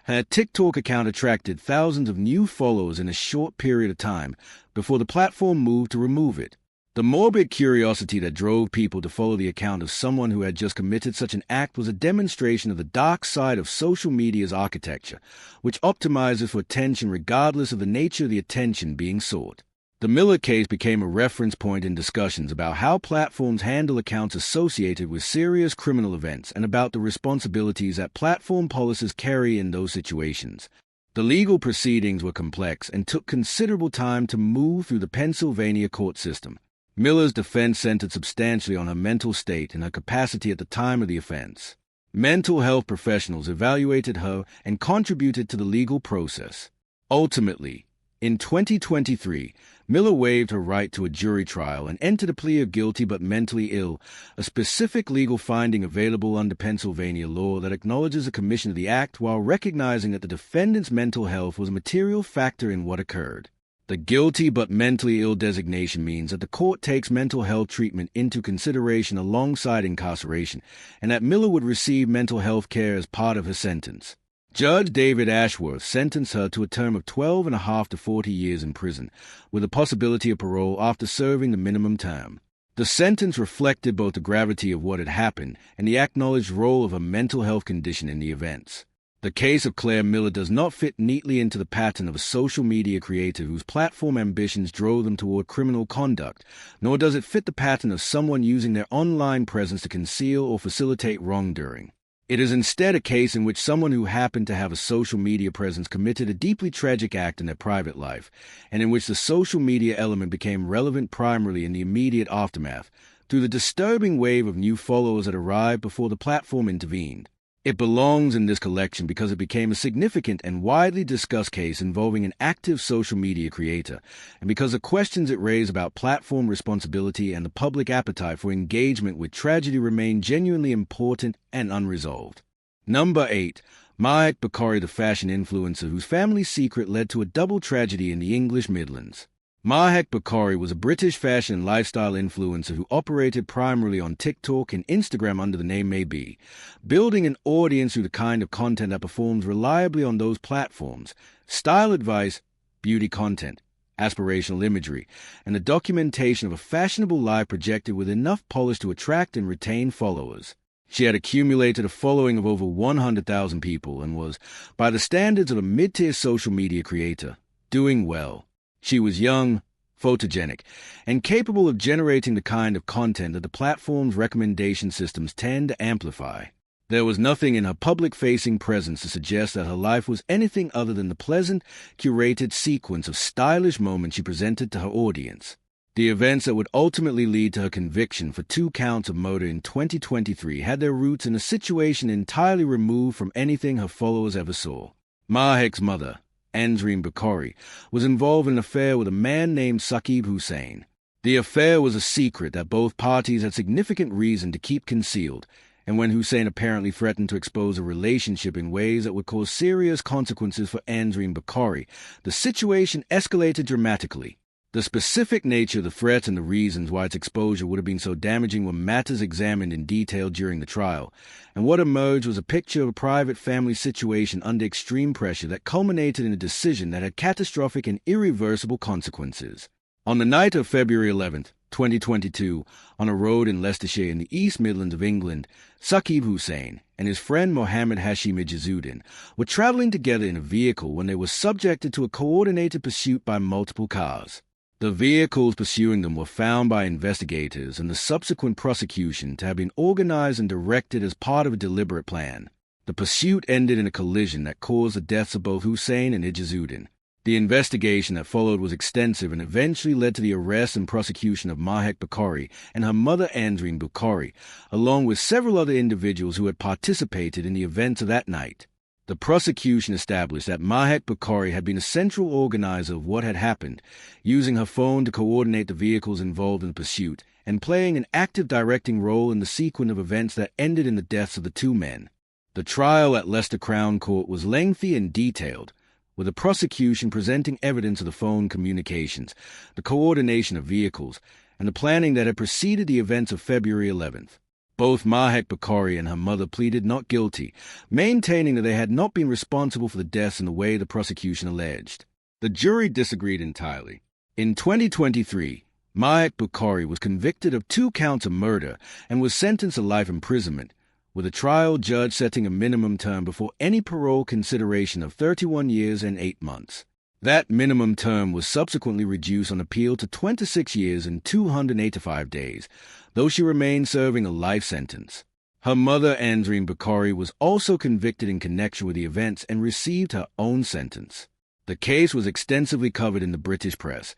her TikTok account attracted thousands of new followers in a short period of time before the platform moved to remove it. The morbid curiosity that drove people to follow the account of someone who had just committed such an act was a demonstration of the dark side of social media's architecture, which optimizes for attention regardless of the nature of the attention being sought. The Miller case became a reference point in discussions about how platforms handle accounts associated with serious criminal events and about the responsibilities that platform policies carry in those situations. The legal proceedings were complex and took considerable time to move through the Pennsylvania court system. Miller's defense centered substantially on her mental state and her capacity at the time of the offense. Mental health professionals evaluated her and contributed to the legal process. Ultimately, in 2023, Miller waived her right to a jury trial and entered a plea of guilty but mentally ill, a specific legal finding available under Pennsylvania law that acknowledges the commission of the act while recognizing that the defendant's mental health was a material factor in what occurred. The guilty but mentally ill designation means that the court takes mental health treatment into consideration alongside incarceration, and that Miller would receive mental health care as part of her sentence. Judge David Ashworth sentenced her to a term of 12.5 to 40 years in prison, with the possibility of parole after serving the minimum term. The sentence reflected both the gravity of what had happened and the acknowledged role of her mental health condition in the events. The case of Claire Miller does not fit neatly into the pattern of a social media creator whose platform ambitions drove them toward criminal conduct, nor does it fit the pattern of someone using their online presence to conceal or facilitate wrongdoing. It is instead a case in which someone who happened to have a social media presence committed a deeply tragic act in their private life, and in which the social media element became relevant primarily in the immediate aftermath, through the disturbing wave of new followers that arrived before the platform intervened. It belongs in this collection because it became a significant and widely discussed case involving an active social media creator, and because the questions it raised about platform responsibility and the public appetite for engagement with tragedy remain genuinely important and unresolved. Number 8. Mahek Bakari, the fashion influencer whose family secret led to a double tragedy in the English Midlands. Mahek Bakari was a British fashion and lifestyle influencer who operated primarily on TikTok and Instagram under the name Maybe, building an audience through the kind of content that performs reliably on those platforms: style advice, beauty content, aspirational imagery, and the documentation of a fashionable life projected with enough polish to attract and retain followers. She had accumulated a following of over 100,000 people and was, by the standards of a mid-tier social media creator, doing well. She was young, photogenic, and capable of generating the kind of content that the platform's recommendation systems tend to amplify. There was nothing in her public-facing presence to suggest that her life was anything other than the pleasant, curated sequence of stylish moments she presented to her audience. The events that would ultimately lead to her conviction for 2 counts of murder in 2023 had their roots in a situation entirely removed from anything her followers ever saw. Mahek's mother, Ansreen Bakari, was involved in an affair with a man named Saqib Hussain. The affair was a secret that both parties had significant reason to keep concealed, and when Hussain apparently threatened to expose a relationship in ways that would cause serious consequences for Ansreen Bakari, the situation escalated dramatically. The specific nature of the threat and the reasons why its exposure would have been so damaging were matters examined in detail during the trial, and what emerged was a picture of a private family situation under extreme pressure that culminated in a decision that had catastrophic and irreversible consequences. On the night of February 11, 2022, on a road in Leicestershire in the East Midlands of England, Saqib Hussain and his friend Mohammed Hashim Ejazudin were traveling together in a vehicle when they were subjected to a coordinated pursuit by multiple cars. The vehicles pursuing them were found by investigators and the subsequent prosecution to have been organized and directed as part of a deliberate plan. The pursuit ended in a collision that caused the deaths of both Hussain and Ejazudin. The investigation that followed was extensive and eventually led to the arrest and prosecution of Mahek Bukhari and her mother Andreen Bukhari, along with several other individuals who had participated in the events of that night. The prosecution established that Mahek Bukhari had been a central organizer of what had happened, using her phone to coordinate the vehicles involved in the pursuit and playing an active directing role in the sequence of events that ended in the deaths of the two men. The trial at Leicester Crown Court was lengthy and detailed, with the prosecution presenting evidence of the phone communications, the coordination of vehicles, and the planning that had preceded the events of February 11th. Both Mahek Bukhari and her mother pleaded not guilty, maintaining that they had not been responsible for the deaths in the way the prosecution alleged. The jury disagreed entirely. In 2023, Mahek Bukhari was convicted of 2 counts of murder and was sentenced to life imprisonment, with a trial judge setting a minimum term before any parole consideration of 31 years and 8 months. That minimum term was subsequently reduced on appeal to 26 years and 285 days, though she remained serving a life sentence. Her mother, Andreen Bukhari, was also convicted in connection with the events and received her own sentence. The case was extensively covered in the British press,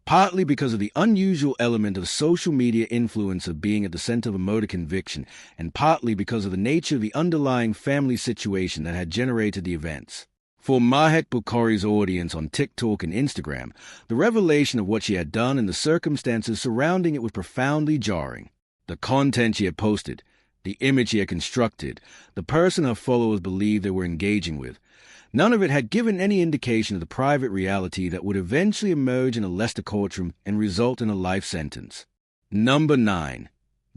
partly because of the unusual element of social media influence of being at the center of a murder conviction, and partly because of the nature of the underlying family situation that had generated the events. For Mahek Bukhari's audience on TikTok and Instagram, the revelation of what she had done and the circumstances surrounding it was profoundly jarring. The content she had posted, the image she had constructed, the person her followers believed they were engaging with, none of it had given any indication of the private reality that would eventually emerge in a Leicester courtroom and result in a life sentence. Number 9.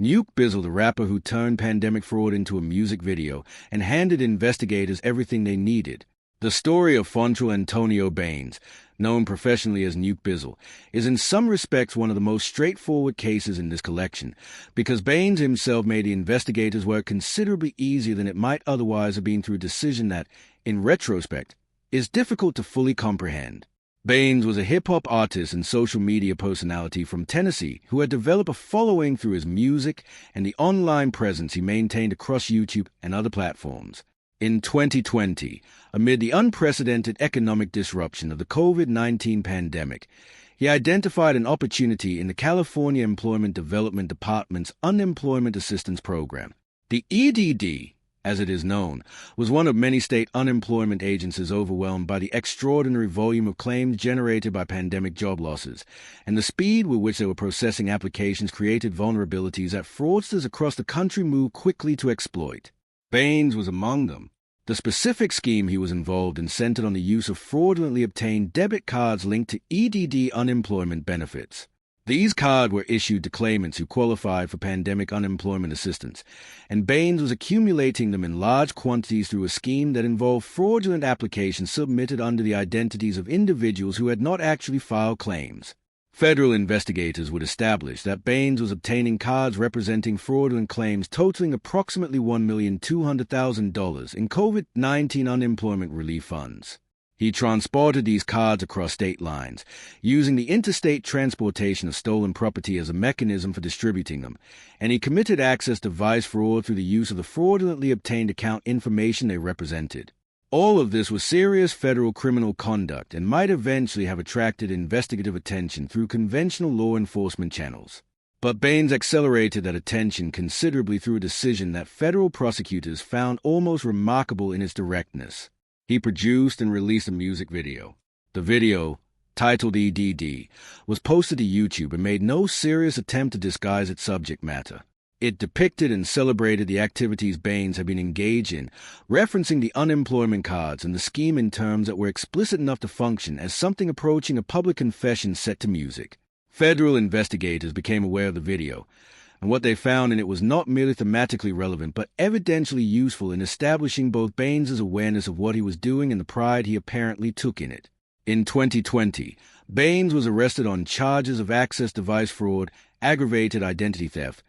Nuke Bizzle, the rapper who turned pandemic fraud into a music video and handed investigators everything they needed. The story of Fontrell Antonio Baines, known professionally as Nuke Bizzle, is in some respects one of the most straightforward cases in this collection, because Baines himself made the investigators' work considerably easier than it might otherwise have been through a decision that, in retrospect, is difficult to fully comprehend. Baines was a hip-hop artist and social media personality from Tennessee who had developed a following through his music and the online presence he maintained across YouTube and other platforms. In 2020, amid the unprecedented economic disruption of the COVID-19 pandemic, he identified an opportunity in the California Employment Development Department's Unemployment Assistance Program. The EDD, as it is known, was one of many state unemployment agencies overwhelmed by the extraordinary volume of claims generated by pandemic job losses, and the speed with which they were processing applications created vulnerabilities that fraudsters across the country moved quickly to exploit. Baines was among them. The specific scheme he was involved in centered on the use of fraudulently obtained debit cards linked to EDD unemployment benefits. These cards were issued to claimants who qualified for pandemic unemployment assistance, and Baines was accumulating them in large quantities through a scheme that involved fraudulent applications submitted under the identities of individuals who had not actually filed claims. Federal investigators would establish that Baines was obtaining cards representing fraudulent claims totaling approximately $1,200,000 in COVID-19 unemployment relief funds. He transported these cards across state lines, using the interstate transportation of stolen property as a mechanism for distributing them, and he committed access device fraud through the use of the fraudulently obtained account information they represented. All of this was serious federal criminal conduct and might eventually have attracted investigative attention through conventional law enforcement channels. But Baines accelerated that attention considerably through a decision that federal prosecutors found almost remarkable in its directness. He produced and released a music video. The video, titled EDD, was posted to YouTube and made no serious attempt to disguise its subject matter. It depicted and celebrated the activities Baines had been engaged in, referencing the unemployment cards and the scheme in terms that were explicit enough to function as something approaching a public confession set to music. Federal investigators became aware of the video, and what they found in it was not merely thematically relevant, but evidentially useful in establishing both Baines's awareness of what he was doing and the pride he apparently took in it. In 2020, Baines was arrested on charges of access device fraud, aggravated identity theft,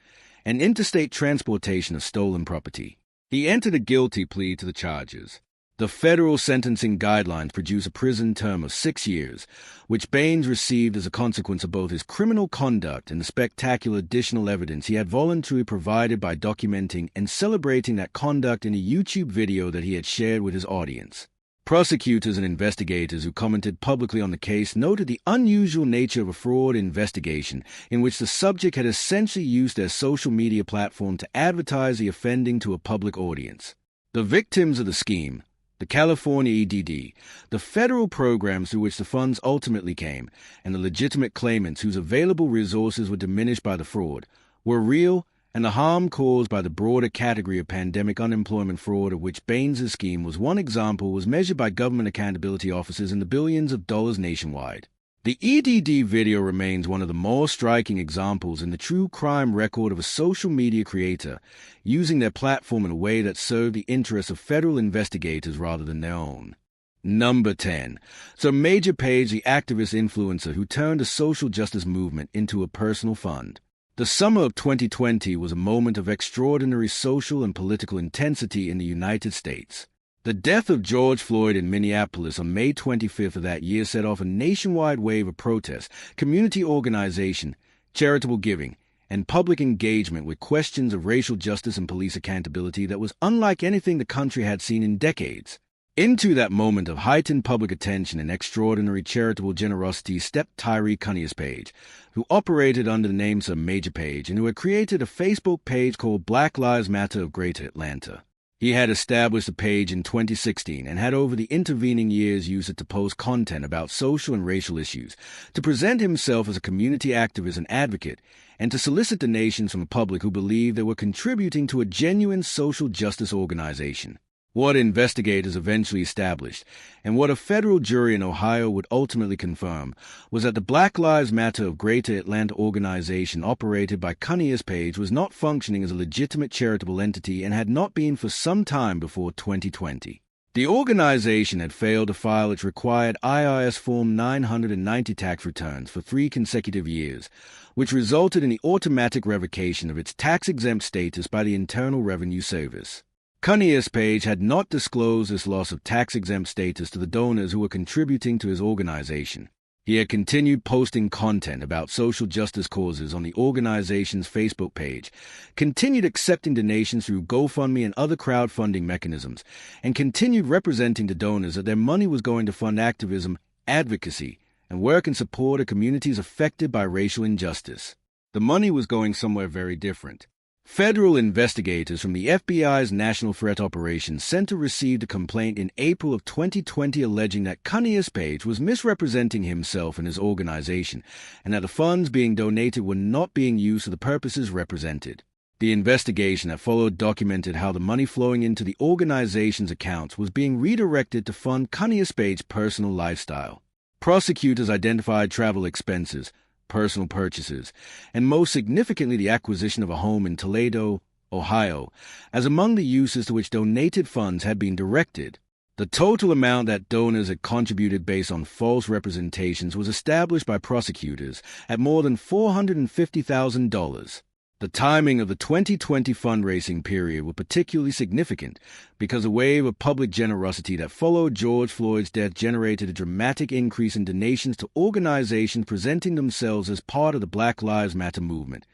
and interstate transportation of stolen property. He entered a guilty plea to the charges. The federal sentencing guidelines produce a prison term of 6 years, which Baines received as a consequence of both his criminal conduct and the spectacular additional evidence he had voluntarily provided by documenting and celebrating that conduct in a YouTube video that he had shared with his audience. Prosecutors and investigators who commented publicly on the case noted the unusual nature of a fraud investigation in which the subject had essentially used their social media platform to advertise the offending to a public audience. The victims of the scheme, the California EDD, the federal programs through which the funds ultimately came, and the legitimate claimants whose available resources were diminished by the fraud, were real, and the harm caused by the broader category of pandemic unemployment fraud of which Baines' scheme was one example was measured by government accountability offices in the billions of dollars nationwide. The EDD video remains one of the more striking examples in the true crime record of a social media creator using their platform in a way that served the interests of federal investigators rather than their own. Number 10. So Major Page, the activist influencer who turned a social justice movement into a personal fund. The summer of 2020 was a moment of extraordinary social and political intensity in the United States. The death of George Floyd in Minneapolis on May 25th of that year set off a nationwide wave of protest, community organization, charitable giving, and public engagement with questions of racial justice and police accountability that was unlike anything the country had seen in decades. Into that moment of heightened public attention and extraordinary charitable generosity stepped Tyree Cunnius Page, who operated under the name Sir Major Page and who had created a Facebook page called Black Lives Matter of Greater Atlanta. He had established the page in 2016 and had over the intervening years used it to post content about social and racial issues, to present himself as a community activist and advocate, and to solicit donations from a public who believed they were contributing to a genuine social justice organization. What investigators eventually established, and what a federal jury in Ohio would ultimately confirm, was that the Black Lives Matter of Greater Atlanta organization operated by Cunnius Page was not functioning as a legitimate charitable entity and had not been for some time before 2020. The organization had failed to file its required IRS Form 990 tax returns for 3 consecutive years, which resulted in the automatic revocation of its tax-exempt status by the Internal Revenue Service. Cunnius Page had not disclosed this loss of tax-exempt status to the donors who were contributing to his organization. He had continued posting content about social justice causes on the organization's Facebook page, continued accepting donations through GoFundMe and other crowdfunding mechanisms, and continued representing to donors that their money was going to fund activism, advocacy, and work in support of communities affected by racial injustice. The money was going somewhere very different. Federal investigators from the FBI's National Threat Operations Center received a complaint in April of 2020 alleging that Cunnius Page was misrepresenting himself and his organization, and that the funds being donated were not being used for the purposes represented. The investigation that followed documented how the money flowing into the organization's accounts was being redirected to fund Cunnius Page's personal lifestyle. Prosecutors identified travel expenses, personal purchases, and most significantly the acquisition of a home in Toledo, Ohio, as among the uses to which donated funds had been directed. The total amount that donors had contributed based on false representations was established by prosecutors at more than $450,000. The timing of the 2020 fundraising period was particularly significant because a wave of public generosity that followed George Floyd's death generated a dramatic increase in donations to organizations presenting themselves as part of the Black Lives Matter movement.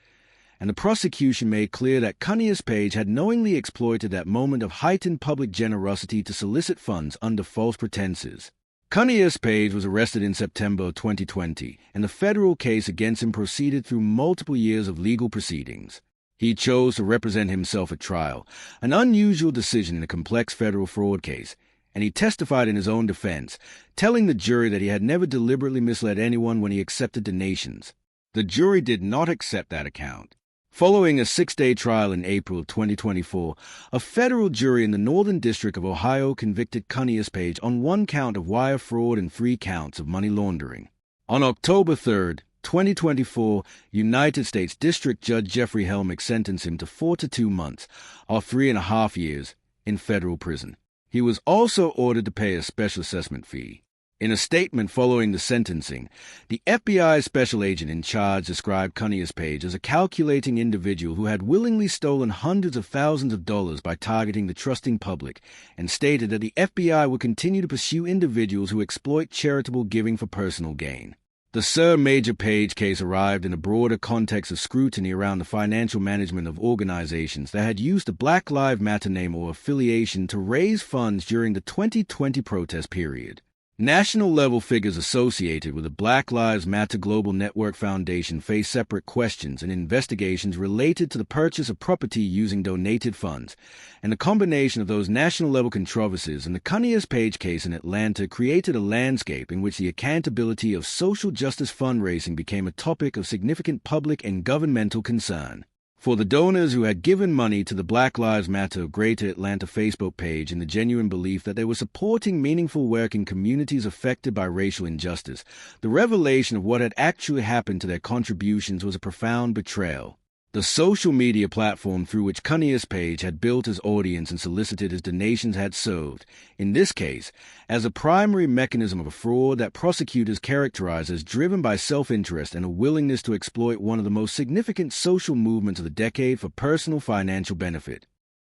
And the prosecution made clear that Cunnius Page had knowingly exploited that moment of heightened public generosity to solicit funds under false pretenses. Cunnius Page was arrested in September of 2020, and the federal case against him proceeded through multiple years of legal proceedings. He chose to represent himself at trial, an unusual decision in a complex federal fraud case, and he testified in his own defense, telling the jury that he had never deliberately misled anyone when he accepted donations. The jury did not accept that account. Following a 6-day trial in April of 2024, a federal jury in the Northern District of Ohio convicted Cunnius Page on 1 count of wire fraud and 3 counts of money laundering. On October 3, 2024, United States District Judge Jeffrey Helmick sentenced him to 4 to 2 months, or 3.5 years, in federal prison. He was also ordered to pay a special assessment fee. In a statement following the sentencing, the FBI special agent in charge described Cunius Page as a calculating individual who had willingly stolen hundreds of thousands of dollars by targeting the trusting public, and stated that the FBI would continue to pursue individuals who exploit charitable giving for personal gain. The Sir Major Page case arrived in a broader context of scrutiny around the financial management of organizations that had used the Black Lives Matter name or affiliation to raise funds during the 2020 protest period. National-level figures associated with the Black Lives Matter Global Network Foundation face separate questions and investigations related to the purchase of property using donated funds, and the combination of those national-level controversies and the Cunius Page case in Atlanta created a landscape in which the accountability of social justice fundraising became a topic of significant public and governmental concern. For the donors who had given money to the Black Lives Matter Greater Atlanta Facebook page in the genuine belief that they were supporting meaningful work in communities affected by racial injustice, the revelation of what had actually happened to their contributions was a profound betrayal. The social media platform through which Cunius Page had built his audience and solicited his donations had served, in this case, as a primary mechanism of a fraud that prosecutors characterized as driven by self-interest and a willingness to exploit one of the most significant social movements of the decade for personal financial benefit.